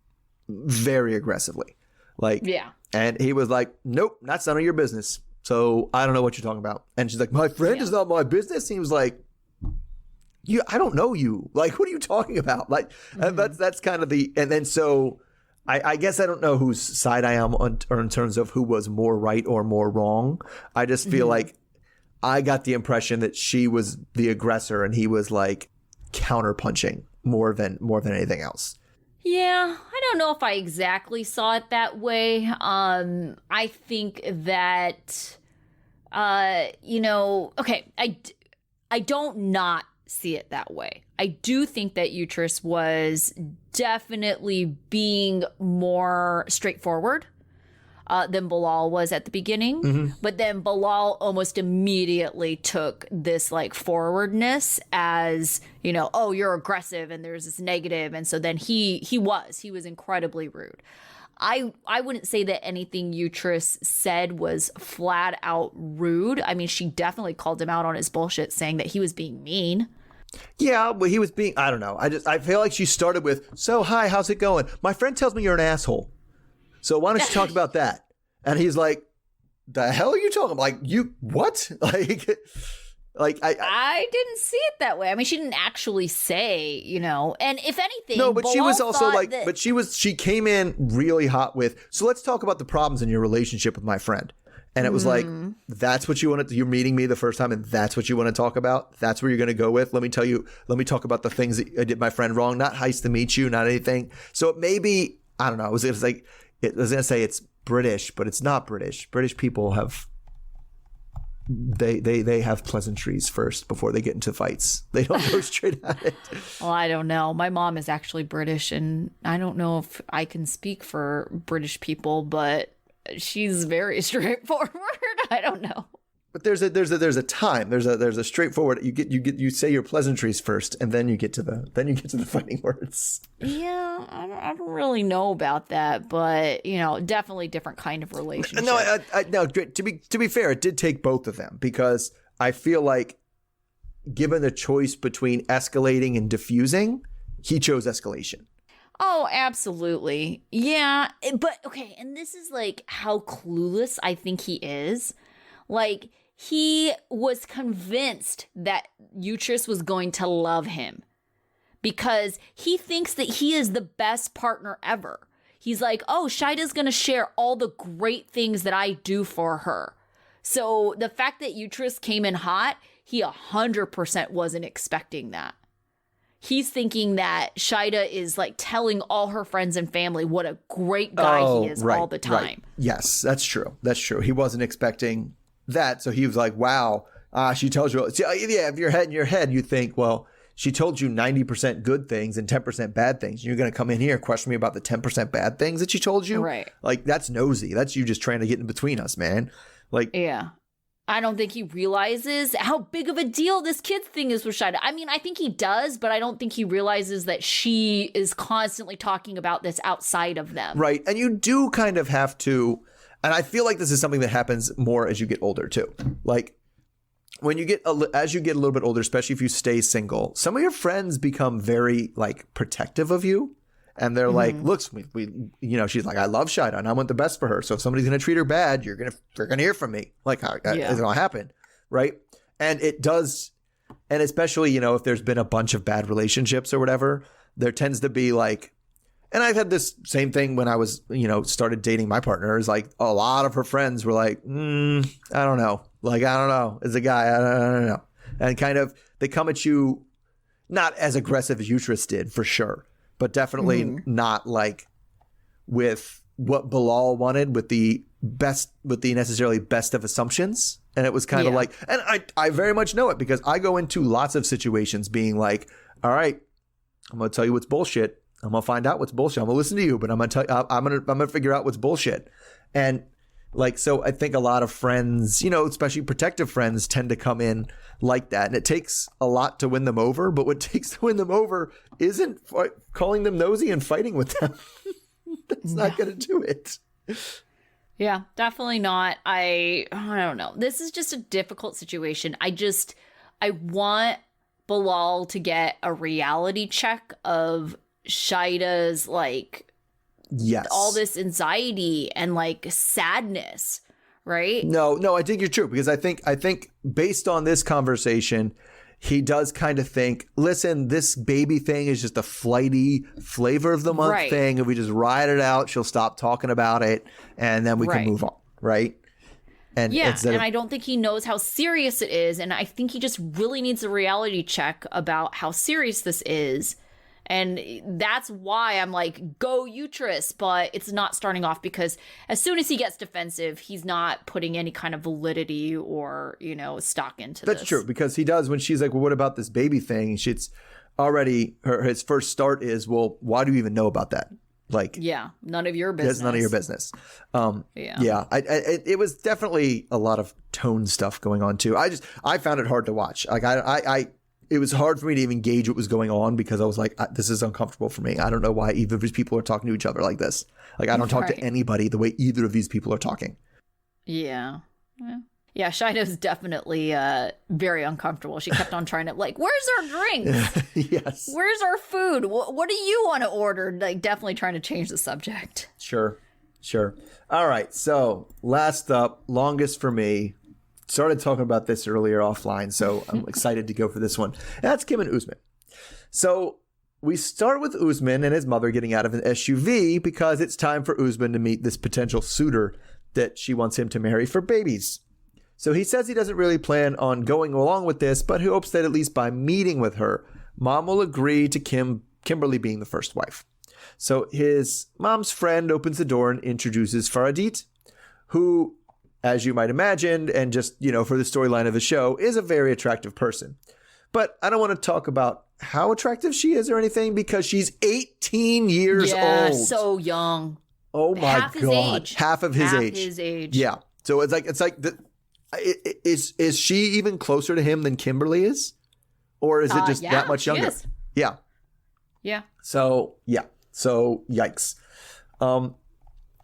very aggressively, like, yeah, and he was like, nope, that's none of your business. So I don't know what you're talking about. And she's like, my friend is not my business. He was like, I don't know you. Like, what are you talking about? Like, that's kind of the, and then so I guess I don't know whose side I am on, or in terms of who was more right or more wrong. I just feel like I got the impression that she was the aggressor and he was like counterpunching more than anything else. Yeah, I don't know if I exactly saw it that way. I think that, okay, I don't not see it that way. I do think that Utris was definitely being more straightforward than Bilal was at the beginning. But then Bilal almost immediately took this like forwardness as, oh, you're aggressive and there's this negative. And so then he was incredibly rude. I wouldn't say that anything Utris said was flat out rude. I mean, she definitely called him out on his bullshit, saying that he was being mean. Yeah, but he was being, I don't know. I feel like she started with, so hi, how's it going? My friend tells me you're an asshole. So why don't you talk about that? And he's like, the hell are you talking about? Like, you, what? Like I didn't see it that way. I mean, she didn't actually say, and if anything, no, but Bilal she was also like, that, but she came in really hot with, so let's talk about the problems in your relationship with my friend. And it was like, that's what you want to, you're meeting me the first time and that's what you want to talk about? That's where you're going to go with? Let me talk about the things that I did my friend wrong, not heist to meet you, not anything. So it may be, I don't know, it was like, I was going to say it's British, but it's not British. British people have, they have pleasantries first before they get into fights. They don't go straight at it. Well, I don't know. My mom is actually British and I don't know if I can speak for British people, but she's very straightforward. I don't know. But there's a time. There's a straightforward. You say your pleasantries first, and then you get to the fighting words. Yeah, I don't really know about that, but definitely different kind of relationship. No, to be fair, it did take both of them, because I feel like, given the choice between escalating and diffusing, he chose escalation. Oh, absolutely. Yeah, but okay, and this is like how clueless I think he is. Like, he was convinced that Utris was going to love him because he thinks that he is the best partner ever. He's like, oh, Shaeda's going to share all the great things that I do for her. So the fact that Utris came in hot, he 100% wasn't expecting that. He's thinking that Shaeda is like telling all her friends and family what a great guy he is all the time. Right. Yes, that's true. He wasn't expecting that. So he was like, wow, she tells you. See, yeah, if you're in your head, you think, well, she told you 90% good things and 10% bad things. You're going to come in here and question me about the 10% bad things that she told you? Right. Like, that's nosy. That's you just trying to get in between us, man. Like, yeah. I don't think he realizes how big of a deal this kid's thing is with Shaeda. I mean, I think he does, but I don't think he realizes that she is constantly talking about this outside of them. Right. And you do kind of have to, and I feel like this is something that happens more as you get older too. Like, when you get, as you get a little bit older, especially if you stay single, some of your friends become very like protective of you. And they're like, look, we she's like, I love Shaeda and I want the best for her. So if somebody's going to treat her bad, you're going to hear from me. Like, it's going to happen. Right. And it does. And especially, if there's been a bunch of bad relationships or whatever, there tends to be like, and I've had this same thing when I was, started dating my partner. Is like a lot of her friends were like, I don't know. Like, I don't know. As a guy, I don't know. And kind of, they come at you not as aggressive as Uterus did, for sure. But definitely not like with what Bilal wanted, with the necessarily best of assumptions. And it was kind of like, and I very much know it because I go into lots of situations being like, all right, I'm going to tell you what's bullshit. I'm going to find out what's bullshit. I'm going to listen to you, but I'm going to figure out what's bullshit. And like, so I think a lot of friends, especially protective friends, tend to come in like that. And it takes a lot to win them over. But what takes to win them over isn't calling them nosy and fighting with them. That's not going to do it. Yeah, definitely not. I don't know. This is just a difficult situation. I want Bilal to get a reality check of Shaeda's like all this anxiety and like sadness, right? No, I think you're true because I think based on this conversation, he does kind of think, listen, this baby thing is just a flighty flavor of the month thing. If we just ride it out, she'll stop talking about it and then we can move on, right? And and I don't think he knows how serious it is. And I think he just really needs a reality check about how serious this is. And that's why I'm like, go Uterus, but it's not starting off because as soon as he gets defensive, he's not putting any kind of validity or, stock into this. That's true, because he does when she's like, well, what about this baby thing? She's already, his first start is, well, why do you even know about that? Like, none of your business. That's none of your business. It was definitely a lot of tone stuff going on too. I found it hard to watch. Like it was hard for me to even gauge what was going on because I was like, this is uncomfortable for me. I don't know why either of these people are talking to each other like this. Like, I don't talk to anybody the way either of these people are talking. Yeah. Yeah, Shaeda's definitely very uncomfortable. She kept on trying to, like, where's our drinks? Yes. Where's our food? What do you want to order? Like, definitely trying to change the subject. Sure. All right. So, last up, longest for me. Started talking about this earlier offline, so I'm excited to go for this one. And that's Kim and Usman. So we start with Usman and his mother getting out of an SUV because it's time for Usman to meet this potential suitor that she wants him to marry for babies. So he says he doesn't really plan on going along with this, but he hopes that at least by meeting with her, mom will agree to Kimberly being the first wife. So his mom's friend opens the door and introduces Faradit, who, as you might imagine, and just, for the storyline of the show, is a very attractive person. But I don't want to talk about how attractive she is or anything because she's 18 years old. Yeah, so young. Oh my God. Half of his age. Yeah. So it's like is she even closer to him than Kimberly is? Or is it just that much younger? Is. Yeah. Yeah. So yikes.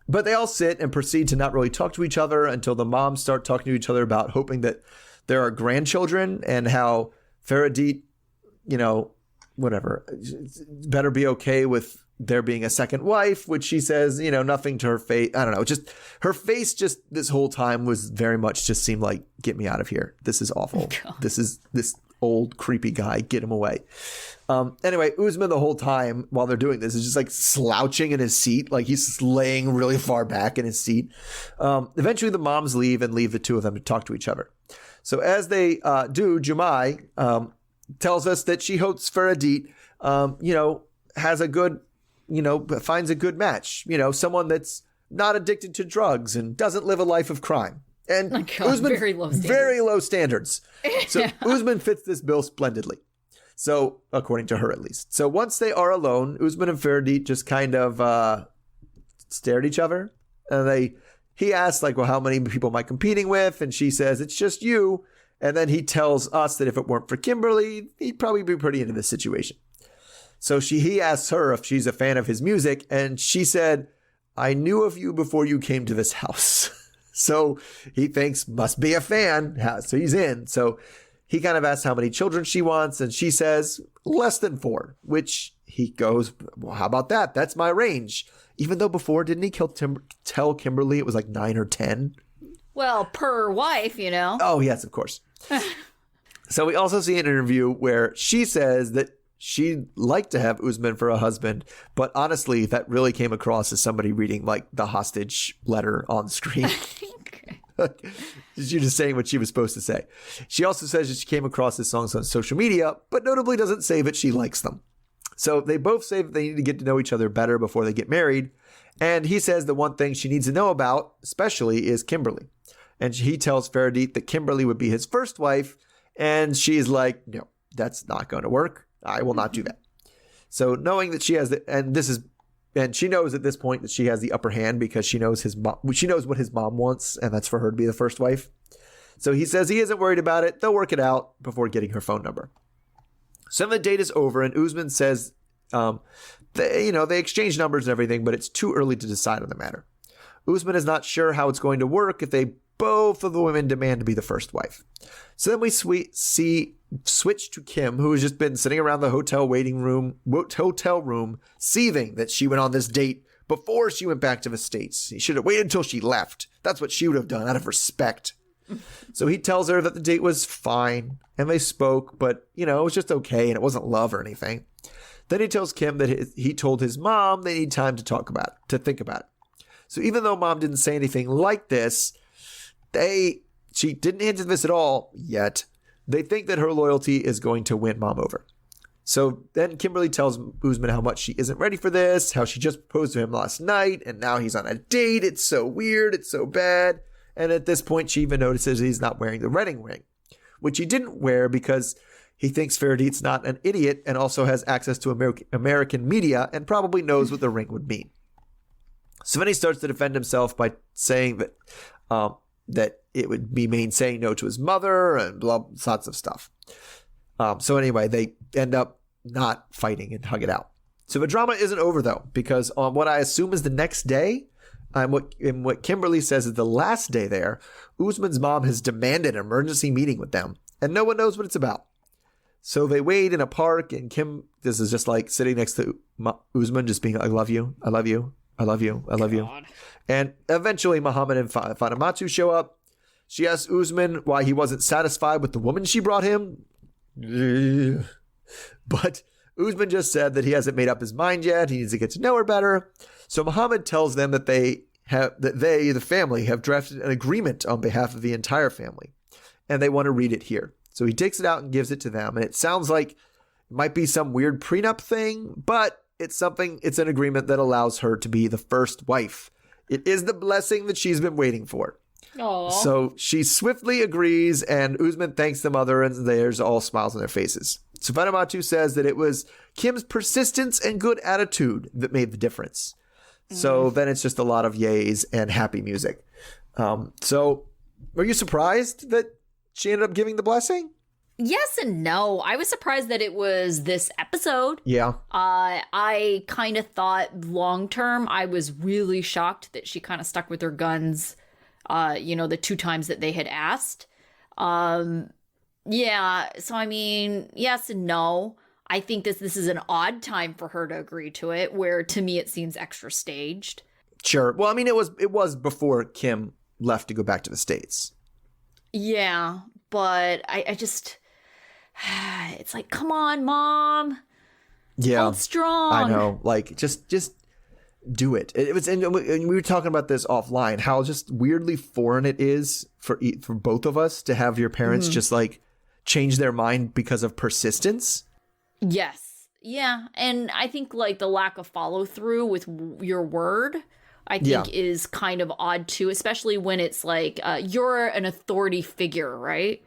But they all sit and proceed to not really talk to each other until the moms start talking to each other about hoping that there are grandchildren and how Faradit, whatever, better be okay with there being a second wife, which she says, nothing to her face. I don't know. Just her face just this whole time was very much just seemed like, get me out of here. This is awful. God. This is this old creepy guy. Get him away. Anyway, Usman the whole time while they're doing this is just like slouching in his seat. Like he's laying really far back in his seat. Eventually the moms leave and leave the two of them to talk to each other. So as they do, Jumai tells us that she hopes Faradit, has a good, finds a good match. Someone that's not addicted to drugs and doesn't live a life of crime. And Usman, very low standards. So Usman fits this bill splendidly. So, according to her at least. So once they are alone, Usman and Faradit just kind of stare at each other. And he asks, like, well, how many people am I competing with? And she says, it's just you. And then he tells us that if it weren't for Kimberly, he'd probably be pretty into this situation. So he asks her if she's a fan of his music. And she said, I knew of you before you came to this house. So he thinks must be a fan. So he's in. So he kind of asks how many children she wants. And she says less than 4, which he goes, well, how about that? That's my range. Even though before, didn't he tell Kimberly it was like 9 or 10? Well, per wife, Oh, yes, of course. So we also see an interview where she says that she'd like to have Usman for a husband, but honestly, that really came across as somebody reading like the hostage letter on screen. She just saying what she was supposed to say. She also says that she came across his songs on social media, but notably doesn't say that she likes them. So they both say that they need to get to know each other better before they get married. And he says the one thing she needs to know about, especially, is Kimberly. And he tells Faradit that Kimberly would be his first wife. And she's like, no, that's not going to work. I will not do that. So knowing that she has and she knows at this point that she has the upper hand because she knows she knows what his mom wants, and that's for her to be the first wife. So he says he isn't worried about it. They'll work it out before getting her phone number. So the date is over, and Usman says, they exchange numbers and everything, but it's too early to decide on the matter. Usman is not sure how it's going to work if both of the women demand to be the first wife. So then we switch to Kim, who has just been sitting around the hotel room, seething that she went on this date before she went back to the States. He should have waited until she left. That's what she would have done out of respect. So he tells her that the date was fine, and they spoke, but, it was just okay, and it wasn't love or anything. Then he tells Kim that he told his mom they need time to think about it. So even though mom didn't say anything like this, she didn't hint at this at all yet. They think that her loyalty is going to win mom over. So then Kimberly tells Usman how much she isn't ready for this, how she just proposed to him last night, and now he's on a date. It's so weird. It's so bad. And at this point, she even notices he's not wearing the wedding ring, which he didn't wear because he thinks Faradit's not an idiot and also has access to American media and probably knows what the ring would mean. So then he starts to defend himself by saying that it would be saying no to his mother and lots of stuff. So anyway, they end up not fighting and hug it out. So the drama isn't over, though, because on what I assume is the next day, what Kimberly says is the last day there, Usman's mom has demanded an emergency meeting with them, and no one knows what it's about. So they wait in a park, and this is just like sitting next to Usman, just being, I love you, I love you, I love you, I love you. And eventually Muhammad and Fatimatu show up. She asks Usman why he wasn't satisfied with the woman she brought him. But Usman just said that he hasn't made up his mind yet. He needs to get to know her better. So Muhammad tells them that the family, have drafted an agreement on behalf of the entire family, and they want to read it here. So he takes it out and gives it to them, and it sounds like it might be some weird prenup thing, but it's an agreement that allows her to be the first wife. It is the blessing that she's been waiting for. Aww. So she swiftly agrees, and Usman thanks the mother, and there's all smiles on their faces. So Fatimatu says that it was Kim's persistence and good attitude that made the difference. So then it's just a lot of yays and happy music. So were you surprised that she ended up giving the blessing? Yes and no. I was surprised that it was this episode. Yeah. I kind of thought long term, I was really shocked that she kind of stuck with her guns, the 2 times that they had asked. Yeah. So, I mean, yes and no. I think this is an odd time for her to agree to it, where to me it seems extra staged. Sure. Well, I mean, it was before Kim left to go back to the States. Yeah, but I just, it's like, come on, Mom. Yeah. Hold strong. I know. Like, just do it. It was, and we were talking about this offline, how just weirdly foreign it is for both of us to have your parents just like change their mind because of persistence. Yes. Yeah. And I think like the lack of follow through with your word, I think is kind of odd too, especially when it's like you're an authority figure, right?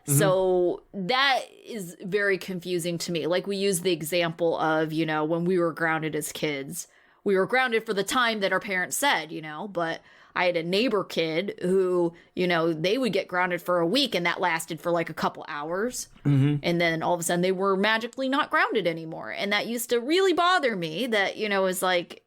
Mm-hmm. So that is very confusing to me. Like we use the example of, when we were grounded as kids, we were grounded for the time that our parents said, but I had a neighbor kid who, they would get grounded for a week and that lasted for like a couple hours. Mm-hmm. And then all of a sudden they were magically not grounded anymore. And that used to really bother me that, it's like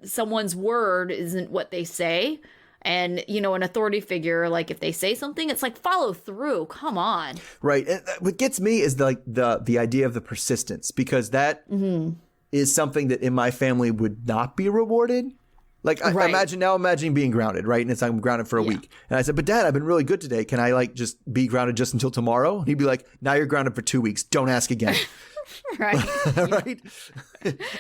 someone's word isn't what they say. And, an authority figure, like if they say something, it's like follow through. Come on. Right. And what gets me is the idea of the persistence, because that is something that in my family would not be rewarded. Like, I imagine being grounded, right? And it's like, I'm grounded for a week. And I said, but Dad, I've been really good today. Can I like just be grounded just until tomorrow? And he'd be like, now you're grounded for 2 weeks. Don't ask again. Right. Right?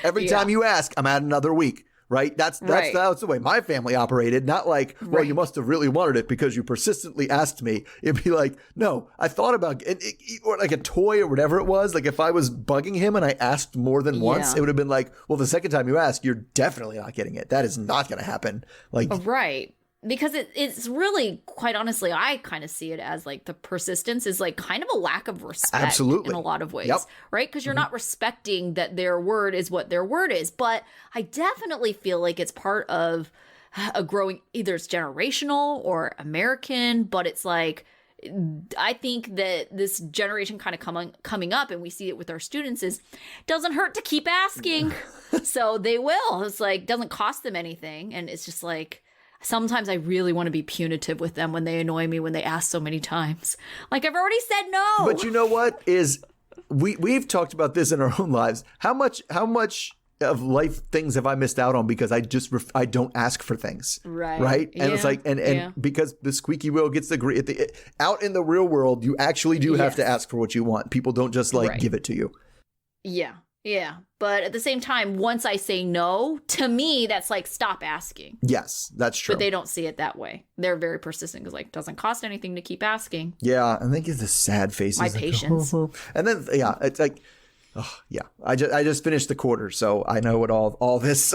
Every time you ask, I'm at another week. Right? That's the way my family operated. Not like, well, you must have really wanted it because you persistently asked me. It'd be like, no, I thought about it. Or like a toy or whatever it was. Like if I was bugging him and I asked more than once, it would have been like, well, the second time you ask, you're definitely not getting it. That is not going to happen. Like, right. Because it's really, quite honestly, I kind of see it as like the persistence is like kind of a lack of respect in a lot of ways, right? Because you're not respecting that their word is what their word is. But I definitely feel like it's part of a growing, either it's generational or American, but it's like, I think that this generation kind of coming up, and we see it with our students, is doesn't hurt to keep asking. So they will. It's like, doesn't cost them anything. And it's just like, sometimes I really want to be punitive with them when they annoy me when they ask so many times. Like, I've already said no. But you know what is we've talked about this in our own lives. How much of life things have I missed out on because I just I don't ask for things. Right. And it's like and because the squeaky wheel gets the out in the real world, you actually do have to ask for what you want. People don't just like give it to you. Yeah. Yeah. But at the same time, once I say no, to me, that's like, stop asking. Yes, that's true. But they don't see it that way. They're very persistent because, like, it doesn't cost anything to keep asking. Yeah. I think it's the sad faces. My like, patience. And then, it's like, I just finished the quarter, so I know what all this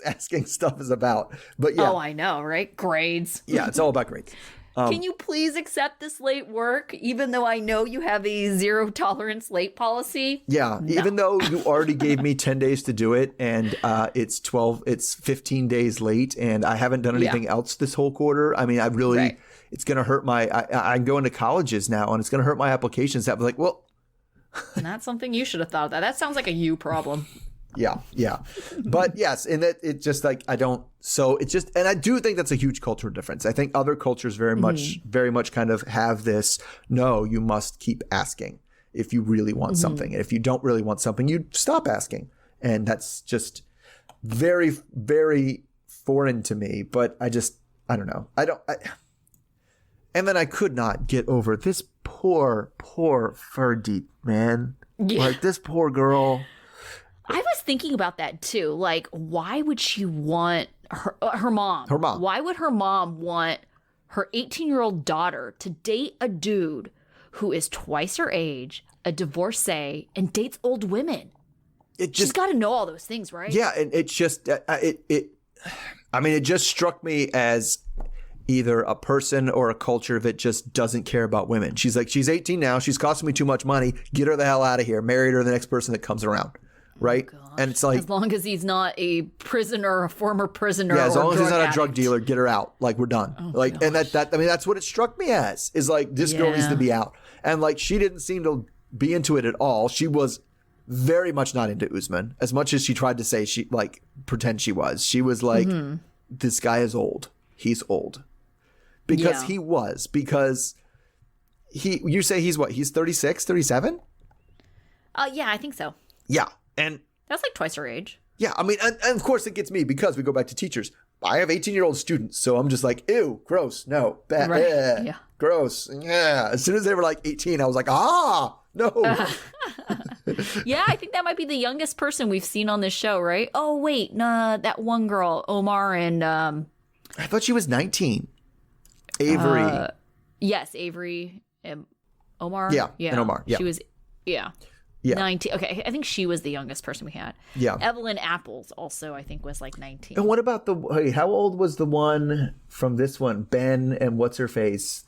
asking stuff is about. But yeah. Oh, I know, right? Grades. Yeah, it's all about grades. Can you please accept this late work, even though I know you have a 0 tolerance late policy? Yeah, no. Even though you already gave me 10 days to do it, and it's 15 days late, and I haven't done anything else this whole quarter. I mean, I really, it's going to hurt I'm going to colleges now, and it's going to hurt my applications. I'm like, well. And that's something you should have thought of. That sounds like a you problem. Yeah. But yes, and that it just like, I don't, so it's just, and I do think that's a huge cultural difference. I think other cultures very much kind of have this, no, you must keep asking if you really want something. And if you don't really want something, you stop asking. And that's just very, very foreign to me. But I don't know. And then I could not get over this poor Ferdy, man. Yeah. Like this poor girl. I was thinking about that too. Like, why would she want her mom? Her mom. Why would her mom want her 18-year-old daughter to date a dude who is twice her age, a divorcee, and dates old women? She's got to know all those things, right? Yeah, and it just it just struck me as either a person or a culture that just doesn't care about women. She's like, she's 18 now. She's costing me too much money. Get her the hell out of here. Marry her to the next person that comes around. Right. Oh, and it's like, as long as he's not a prisoner, a former prisoner. Yeah. As long as he's not addict. a drug dealer, get her out. Like, we're done. Oh, like, gosh. And that's what it struck me as, is like, this girl needs to be out. And like, she didn't seem to be into it at all. She was very much not into Usman, as much as she tried to say pretend she was. She was like, this guy is old. He's old. Because you say he's what? He's 36, 37? Yeah, I think so. Yeah. And that's like twice her age. Yeah. I mean, and of course it gets me because we go back to teachers. I have 18-year-old students. So I'm just like, ew, gross. No, bad. Right. Yeah. Gross. Yeah. As soon as they were like 18, I was like, no. Yeah. I think that might be the youngest person we've seen on this show, right? Oh, wait. Nah, that one girl, Omar and, I thought she was 19. Avery. Yes. Avery and Omar. Yeah. And Omar. Yeah. She was, yeah. 19. Okay, I think she was the youngest person we had. Yeah. Evelyn Apples also, I think, was like 19. And what about how old was the one from this one? Ben and what's her face?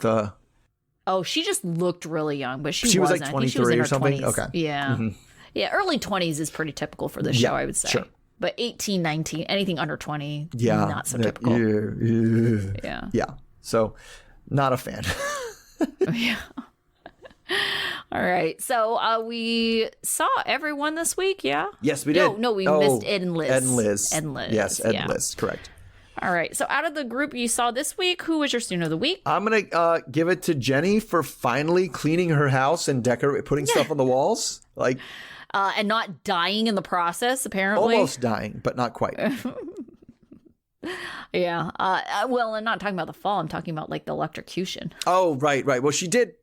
She just looked really young, but she was wasn't. like 23 I think she was in or her something. 20s. Okay. Yeah. Mm-hmm. Yeah, early 20s is pretty typical for this show, I would say. Sure. But 18, 19, anything under 20, not so typical. Yeah. So, not a fan. Yeah. All right. So we saw everyone this week, yeah? Yes, we did. No, we missed Ed and Liz. Ed and Liz. Yes, Ed and yeah. Liz, correct. All right. So out of the group you saw this week, who was your student of the week? I'm going to give it to Jenny for finally cleaning her house and putting stuff on the walls. Like, and not dying in the process, apparently. Almost dying, but not quite. Yeah. Well, I'm not talking about the fall. I'm talking about like the electrocution. Oh, right. Well, she did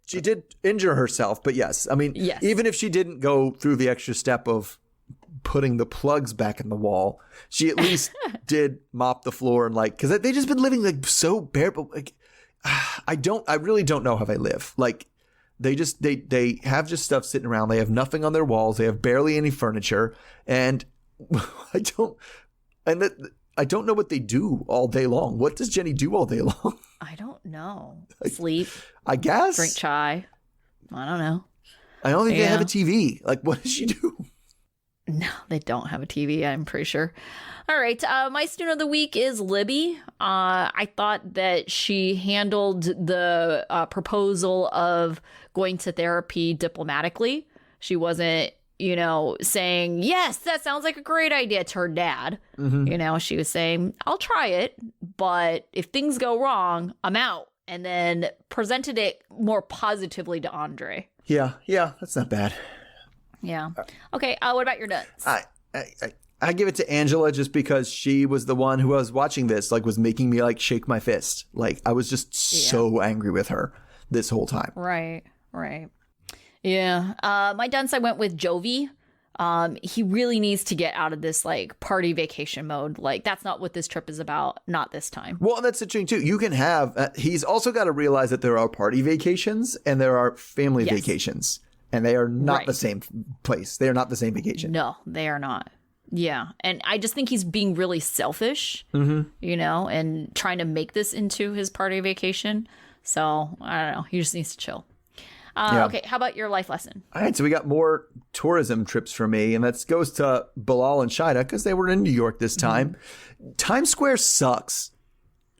injure herself, but yes. I mean, Yes. even if she didn't go through the extra step of putting the plugs back in the wall, she at least did mop the floor and like, because they just been living like so bare. But like, I really don't know how they live. Like, they have just stuff sitting around. They have nothing on their walls. They have barely any furniture, and I don't know what they do all day long. What does Jenny do all day long? I don't know. Sleep, I guess. drink chai. I don't know. I don't think they have a TV. Like, what does she do? No, they don't have a TV, I'm pretty sure. All right. My student of the week is Libby. I thought that she handled the proposal of going to therapy diplomatically. She wasn't, saying, yes, that sounds like a great idea to her dad. Mm-hmm. She was saying, I'll try it, but if things go wrong, I'm out. And then presented it more positively to Andrei. Yeah, that's not bad. Yeah. Okay. What about your nuts? I give it to Angela just because she was the one who was watching this, like was making me like shake my fist. Like I was just so angry with her this whole time. Right. Yeah. My dunce, I went with Jovi. He really needs to get out of this like party vacation mode. Like that's not what this trip is about. Not this time. Well, and that's the thing too. You can have, he's also got to realize that there are party vacations and there are family vacations. And they are not the same place. They are not the same vacation. No, they are not. Yeah. And I just think he's being really selfish, and trying to make this into his party vacation. So I don't know. He just needs to chill. Okay. How about your life lesson? All right. So we got more tourism trips for me. And that goes to Bilal and Shaeda because they were in New York this time. Mm-hmm. Times Square sucks.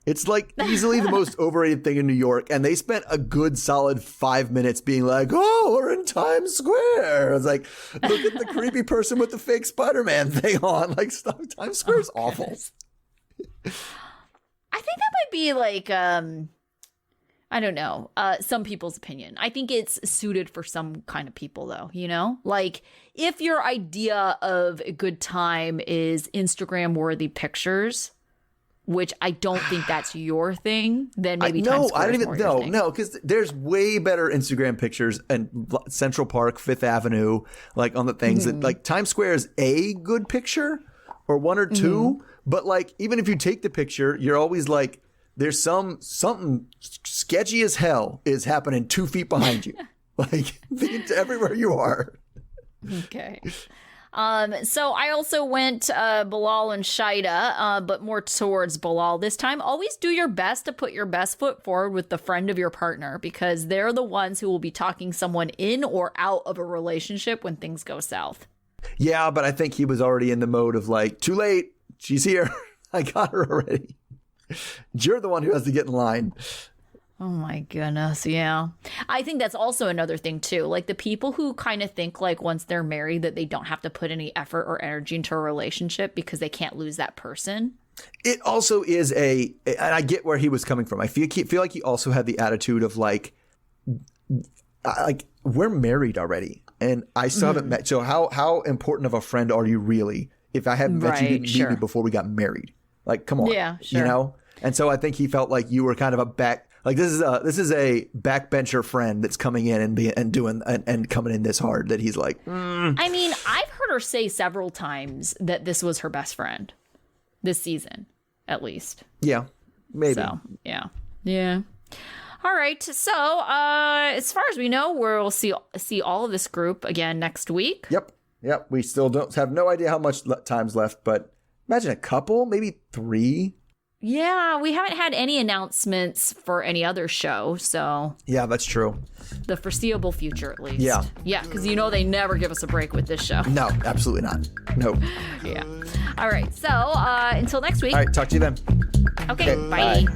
It's like easily the most overrated thing in New York. And they spent a good solid 5 minutes being like, oh, we're in Times Square. It's like, look at the creepy person with the fake Spider-Man thing on. Like, stuff. Times Square is awful. I think that might be like, I don't know, some people's opinion. I think it's suited for some kind of people, though, Like, if your idea of a good time is Instagram-worthy pictures, which I don't think that's your thing, then maybe Times Square is more your thing. No, because there's way better Instagram pictures in Central Park, Fifth Avenue, like on the things that like Times Square is a good picture or one or two, but like even if you take the picture, you're always like there's something sketchy as hell is happening 2 feet behind you, like everywhere you are. Okay. So I also went Bilal and Shaeda, but more towards Bilal this time. Always do your best to put your best foot forward with the friend of your partner because they're the ones who will be talking someone in or out of a relationship when things go south. Yeah, but I think he was already in the mode of like, too late. She's here. I got her already. You're the one who has to get in line. Oh my goodness, yeah. I think that's also another thing too. Like the people who kind of think like once they're married that they don't have to put any effort or energy into a relationship because they can't lose that person. It also is and I get where he was coming from. I feel like he also had the attitude of like we're married already and I still haven't met. So how important of a friend are you really if I haven't met you, didn't meet me before we got married? Like, come on, yeah, sure. And so I think he felt like you were kind of this is a backbencher friend that's coming in and coming in this hard that he's like. I mean, I've heard her say several times that this was her best friend this season, at least. Yeah, maybe. So yeah. All right. So as far as we know, we'll see all of this group again next week. Yep. We still don't have no idea how much time's left, but imagine a couple, maybe 3. Yeah, we haven't had any announcements for any other show, so... Yeah, that's true. The foreseeable future, at least. Yeah. Yeah, because they never give us a break with this show. No, absolutely not. No. Yeah. All right, so until next week. All right, talk to you then. Okay, bye.